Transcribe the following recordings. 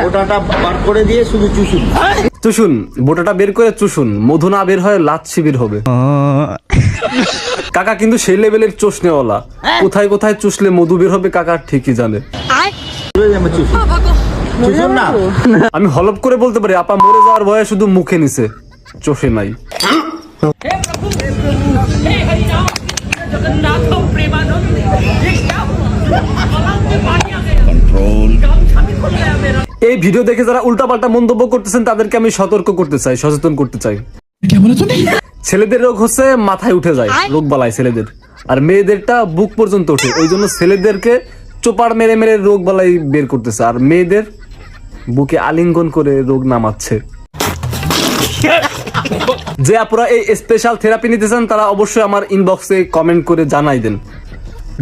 ওটাটা বার করে দিয়ে শুধু চুষুন। চুষুন, বোটাটা বের করে চুষুন, মধু না বের হয় লাচ্ছি বের হবে। কাকা কিন্তু সেই লেভেলের চুষনেওয়ালা, কোথায় কোথায় চুষলে মধু বের হবে কাকা ঠিকই জানে। চুষুন না। আমি হলপ করে বলতে পারি আপা মরে যাওয়ার ভয়ে শুধু মুখে নিছে, চোখে নাই। এই ভিডিও দেখে যারা উল্টাপাল্টা মন্তব্য করতেছেন তাদেরকে আমি সতর্ক করতে চাই, সচেতন করতে চাই। ছেলেদের রোগ হচ্ছে মাথায় উঠে যায়, রোগ বালায় ছেলেদের, আর মেয়েদেরটা বুক পর্যন্ত ওঠে। ওই জন্য ছেলেদেরকে চোপার মেরে মেরে রোগ বালাই বের করতেছে, আর মেয়েদের বুকে আলিঙ্গন করে রোগ নামাচ্ছে। যে আপনারা এই স্পেশাল থেরাপি নিতে চান তারা অবশ্যই আমার ইনবক্সে কমেন্ট করে জানাই দেন।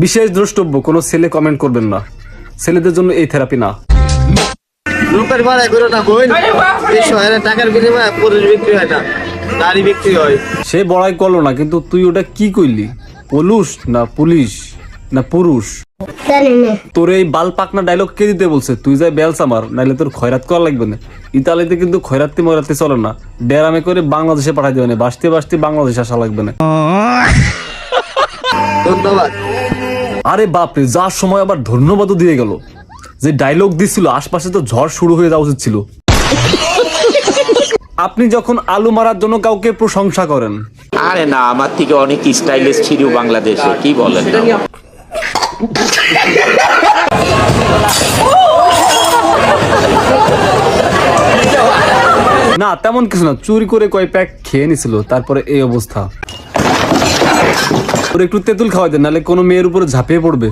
বিশেষ দ্রষ্টব্য, কোনো ছেলে কমেন্ট করবেন না, ছেলেদের জন্য এই থেরাপি না। লোকের ভাড়া করে না বই, এই শহরে টাকার বিনিময়ে পুরুষ বিক্রি হয় না, নারী বিক্রি হয়। সে বড়াই করলো না, কিন্তু তুই ওটা কি কইলি? পুলুষ না পুলিশ না পুরুষ? তোর এই বাল পাকনা ডায়লগ কে দিতে বলছে? তুই যাই বেলস আমার, নাইলে তোর খয়রাত করা লাগবে না। ইতালিতে কিন্তু খয়রাতি ময়রাতি চলে না, ডেরামে করে বাংলাদেশে পাঠাই দেবে না, বাঁচতে বাঁচতে বাংলাদেশে আসা লাগবে না। ধন্যবাদ। আরে বাপরে, যার সময় আবার ধন্যবাদও দিয়ে গেল। যে ডায়লগ দিছিল আশপাশে তো ঝড় শুরু হয়ে যাওয়া উচিত ছিল। আপনি যখন আলু মারার জন্য কাউকে প্রশংসা করেন, আরে না, আমার থেকে অনেক স্টাইলিশ ছিল বাংলাদেশে, কি বলেন? না তেমন কিছু না, চুরি করে কয় প্যাক খেয়ে নিছিল, তারপরে এই অবস্থা। ওর একটু তেঁতুল খাওয়াই দেন, নাহলে কোনো মেয়ের উপরে ঝাঁপিয়ে পড়বে।